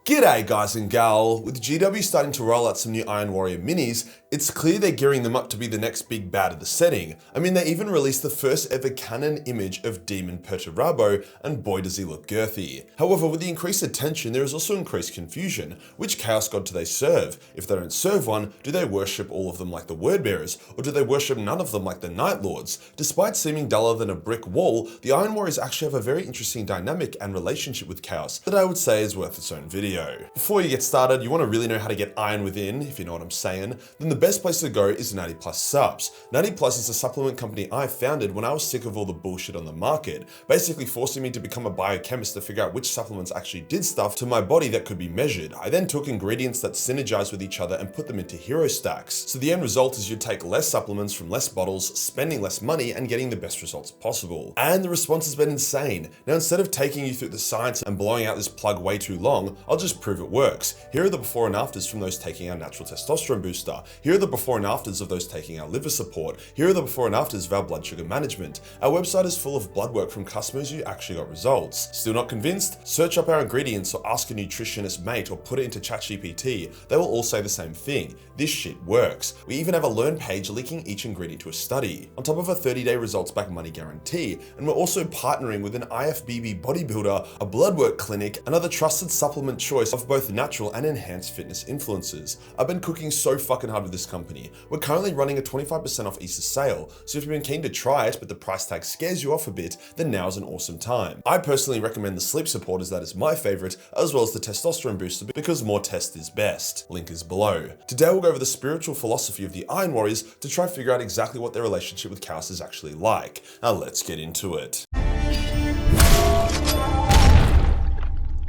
G'day guys and gal, with GW starting to roll out some new Iron Warrior minis, it's clear they're gearing them up to be the next big bad of the setting. I mean, they even released the first ever canon image of Demon Perturabo, and boy does he look girthy. However, with the increased attention, there is also increased confusion. Which Chaos God do they serve? If they don't serve one, do they worship all of them like the Wordbearers, or do they worship none of them like the Night Lords? Despite seeming duller than a brick wall, the Iron Warriors actually have a very interesting dynamic and relationship with Chaos that I would say is worth its own video. Before you get started, you want to really know how to get iron within, if you know what I'm saying, then the best place to go is Natty Plus Subs. Natty Plus is a supplement company I founded when I was sick of all the bullshit on the market, basically forcing me to become a biochemist to figure out which supplements actually did stuff to my body that could be measured. I then took ingredients that synergize with each other and put them into hero stacks. So the end result is you take less supplements from less bottles, spending less money and getting the best results possible. And the response has been insane. Now instead of taking you through the science and blowing out this plug way too long, I'll just prove it works. Here are the before and afters from those taking our natural testosterone booster. Here are the before and afters of those taking our liver support. Here are the before and afters of our blood sugar management. Our website is full of blood work from customers who actually got results. Still not convinced? Search up our ingredients or ask a nutritionist mate or put it into ChatGPT. They will all say the same thing. This shit works. We even have a learn page linking each ingredient to a study, on top of a 30-day results back money guarantee. And we're also partnering with an IFBB bodybuilder, a blood work clinic, and other trusted supplement choice of both natural and enhanced fitness influencers. I've been cooking so fucking hard with this company. We're currently running a 25% off Easter sale, so if you've been keen to try it but the price tag scares you off a bit, then now's an awesome time. I personally recommend the sleep support as that is my favorite, as well as the testosterone booster because more test is best. Link is below. Today we'll go over the spiritual philosophy of the Iron Warriors to try and figure out exactly what their relationship with Chaos is actually like. Now let's get into it.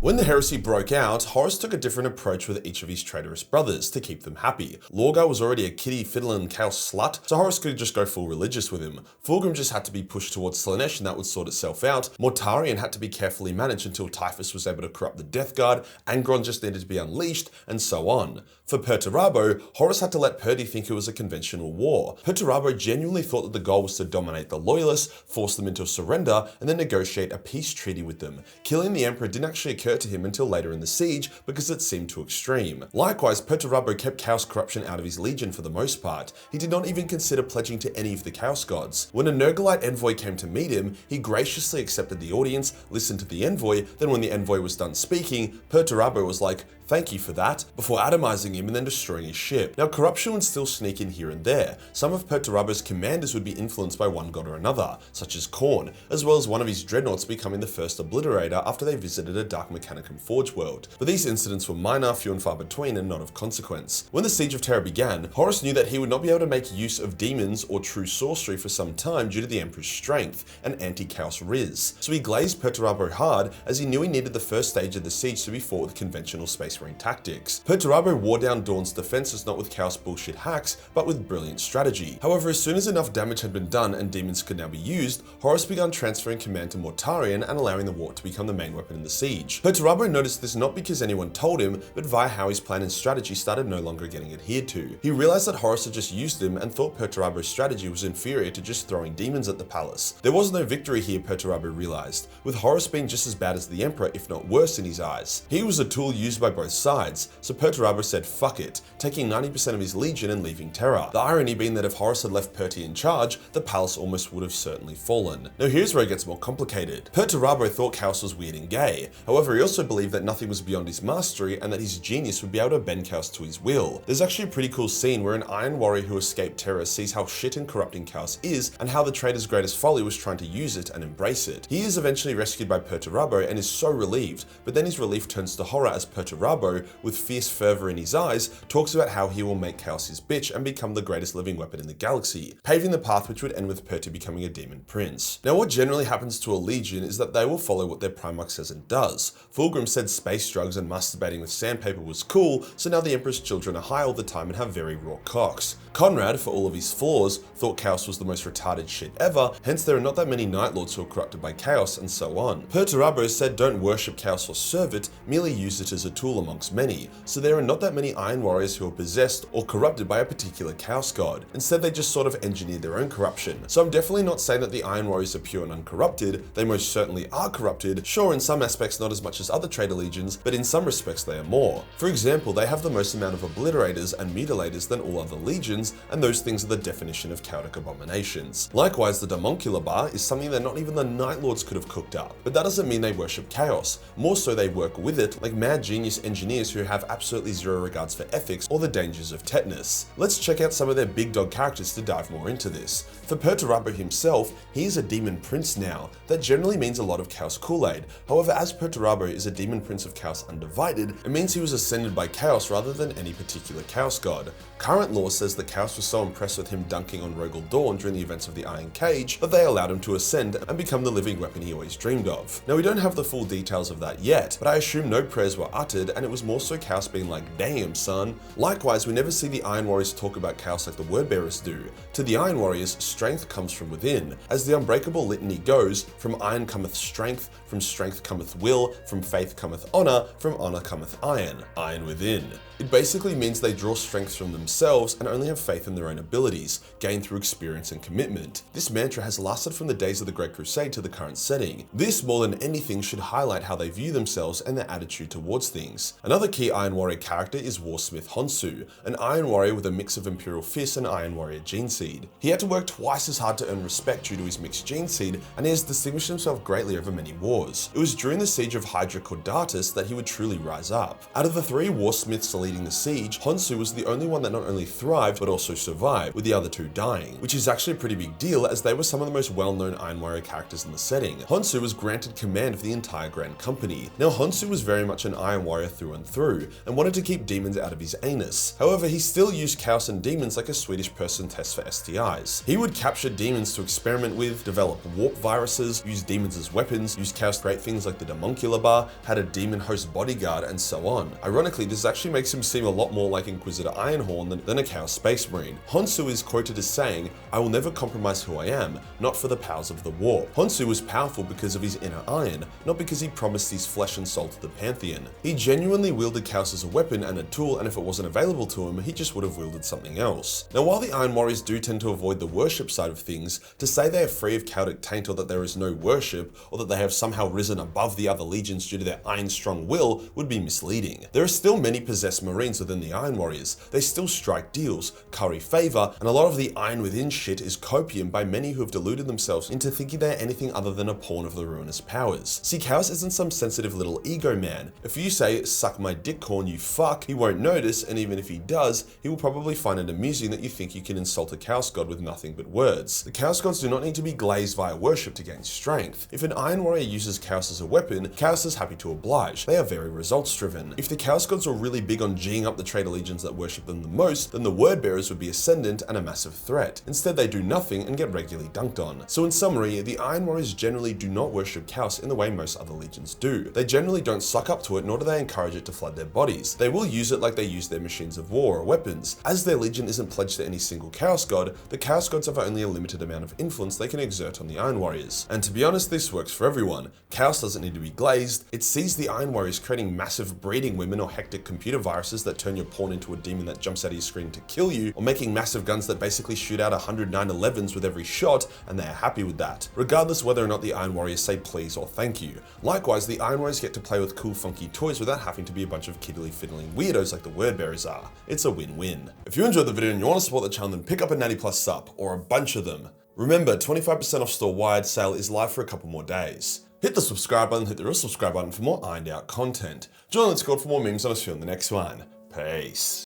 When the heresy broke out, Horus took a different approach with each of his traitorous brothers to keep them happy. Lorgar was already a kitty, fiddling chaos slut, so Horus could just go full religious with him. Fulgrim just had to be pushed towards Slaanesh and that would sort itself out. Mortarion had to be carefully managed until Typhus was able to corrupt the Death Guard, Angron just needed to be unleashed, and so on. For Perturabo, Horus had to let Perdy think it was a conventional war. Perturabo genuinely thought that the goal was to dominate the Loyalists, force them into surrender, and then negotiate a peace treaty with them. Killing the Emperor didn't actually occur to him until later in the siege because it seemed too extreme. Likewise, Perturabo kept Chaos corruption out of his legion for the most part. He did not even consider pledging to any of the Chaos gods. When a Nergalite envoy came to meet him, he graciously accepted the audience, listened to the envoy, then when the envoy was done speaking, Perturabo was like, "Thank you for that," before atomizing him and then destroying his ship. Now, corruption would still sneak in here and there. Some of Perturabo's commanders would be influenced by one god or another, such as Khorne, as well as one of his dreadnoughts becoming the first obliterator after they visited a Dark Mechanicum Forge world. But these incidents were minor, few and far between, and not of consequence. When the Siege of Terra began, Horus knew that he would not be able to make use of demons or true sorcery for some time due to the Emperor's strength and anti-chaos riz. So he glazed Perturabo hard, as he knew he needed the first stage of the siege to be fought with conventional space marine tactics. Perturabo wore down Dawn's defenses not with chaos bullshit hacks, but with brilliant strategy. However, as soon as enough damage had been done and demons could now be used, Horus began transferring command to Mortarion and allowing the Wart to become the main weapon in the siege. Perturabo noticed this not because anyone told him, but via how his plan and strategy started no longer getting adhered to. He realized that Horus had just used him and thought Perturabo's strategy was inferior to just throwing demons at the palace. There was no victory here, Perturabo realized, with Horus being just as bad as the Emperor, if not worse in his eyes. He was a tool used by both sides, so Perturabo said fuck it, taking 90% of his legion and leaving Terra. The irony being that if Horus had left Perty in charge, the palace almost would have certainly fallen. Now here's where it gets more complicated. Perturabo thought Chaos was weird and gay. However, he also believed that nothing was beyond his mastery and that his genius would be able to bend Chaos to his will. There's actually a pretty cool scene where an Iron Warrior who escaped Terra sees how shit and corrupting Chaos is and how the traitor's greatest folly was trying to use it and embrace it. He is eventually rescued by Perturabo and is so relieved, but then his relief turns to horror as Perturabo, with fierce fervor in his eyes, talks about how he will make Chaos his bitch and become the greatest living weapon in the galaxy, paving the path which would end with Perty becoming a demon prince. Now what generally happens to a legion is that they will follow what their Primarch says and does. Fulgrim said space drugs and masturbating with sandpaper was cool, so now the Emperor's children are high all the time and have very raw cocks. Conrad, for all of his flaws, thought Chaos was the most retarded shit ever, hence there are not that many Night Lords who are corrupted by Chaos, and so on. Perturabo said don't worship Chaos or serve it, merely use it as a tool handful amongst many, so there are not that many Iron Warriors who are possessed or corrupted by a particular Chaos God. Instead, they just sort of engineered their own corruption. So I'm definitely not saying that the Iron Warriors are pure and uncorrupted. They most certainly are corrupted, sure, in some aspects not as much as other Traitor Legions, but in some respects they are more. For example, they have the most amount of obliterators and mutilators than all other legions, and those things are the definition of chaotic abominations. Likewise, the Damoncular bar is something that not even the Night Lords could have cooked up, but that doesn't mean they worship chaos. More so, they work with it like mad genius engineers who have absolutely zero regards for ethics or the dangers of tetanus. Let's check out some of their big dog characters to dive more into this. For Perturabo himself, he is a demon prince now. That generally means a lot of Chaos Kool-Aid. However, as Perturabo is a demon prince of Chaos Undivided, it means he was ascended by Chaos rather than any particular Chaos God. Current lore says that Chaos was so impressed with him dunking on Rogel Dawn during the events of the Iron Cage that they allowed him to ascend and become the living weapon he always dreamed of. Now, we don't have the full details of that yet, but I assume no prayers were uttered, and it was more so Chaos being like, damn son. Likewise, we never see the Iron Warriors talk about Chaos like the Wordbearers do. To the Iron Warriors, strength comes from within. As the Unbreakable litany goes, from iron cometh strength, from strength cometh will, from faith cometh honor, from honor cometh iron within. It basically means they draw strength from themselves and only have faith in their own abilities, gained through experience and commitment. This mantra has lasted from the days of the Great Crusade to the current setting. This, more than anything, should highlight how they view themselves and their attitude towards things. Another key Iron Warrior character is Warsmith Honsu, an Iron Warrior with a mix of Imperial Fist and Iron Warrior gene seed. He had to work twice as hard to earn respect due to his mixed gene seed, and he has distinguished himself greatly over many wars. It was during the siege of Hydra Caudatus that he would truly rise up. Out of the three Warsmiths leading the siege, Honsu was the only one that not only thrived but also survived, with the other two dying, which is actually a pretty big deal as they were some of the most well-known Iron Warrior characters in the setting. Honsu was granted command of the entire Grand Company. Now, Honsu was very much an Iron Warrior through and through, and wanted to keep demons out of his anus. However, he still used Chaos and demons like a Swedish person tests for STIs. He would capture demons to experiment with, develop warp viruses, use demons as weapons, use Chaos to create things like the Damoncular bar, had a demon host bodyguard, and so on. Ironically, this actually makes him seem a lot more like Inquisitor Ironhorn than a Chaos Space Marine. Honsu is quoted as saying, "I will never compromise who I am, not for the powers of the warp." Honsu was powerful because of his inner iron, not because he promised his flesh and soul to the Pantheon. He genuinely wielded Chaos as a weapon and a tool, and if it wasn't available to him, he just would have wielded something else. Now, while the Iron Warriors do tend to avoid the worship side of things, to say they are free of chaotic taint or that there is no worship, or that they have somehow risen above the other legions due to their iron-strong will would be misleading. There are still many possessed Marines within the Iron Warriors. They still strike deals, curry favor, and a lot of the Iron Within shit is copium by many who have deluded themselves into thinking they're anything other than a pawn of the ruinous powers. See, Chaos isn't some sensitive little ego man. If you say, "Suck my dick corn, you fuck," he won't notice, and even if he does, he will probably find it amusing that you think you can insult a Chaos God with nothing but words. The Chaos Gods do not need to be glazed via worship to gain strength. If an Iron Warrior uses Chaos as a weapon, Chaos is happy to oblige. They are very results driven. If the Chaos Gods were really big on G'ing up the Traitor Legions that worship them the most, then the Wordbearers would be ascendant and a massive threat. Instead, they do nothing and get regularly dunked on. So in summary, the Iron Warriors generally do not worship Chaos in the way most other legions do. They generally don't suck up to it, nor do they encourage it to flood their bodies. They will use it like they use their machines of war or weapons. As their legion isn't pledged to any single Chaos God, the Chaos Gods have only a limited amount of influence they can exert on the Iron Warriors. And to be honest, this works for everyone. Chaos doesn't need to be glazed. It sees the Iron Warriors creating massive breeding women or hectic computer viruses that turn your pawn into a demon that jumps out of your screen to kill you, or making massive guns that basically shoot out 100 911s with every shot, and they are happy with that, regardless whether or not the Iron Warriors say please or thank you. Likewise, the Iron Warriors get to play with cool funky toys without having to be a bunch of kiddly fiddling weirdos like the Wordbearers are. It's a win-win. If you enjoyed the video and you want to support the channel, then pick up a Natty Plus sub, or a bunch of them. Remember, 25% off store-wide sale is live for a couple more days. Hit the subscribe button, hit the real subscribe button for more ironed out content. Join the Discord for more memes, and I'll see you in the next one. Peace.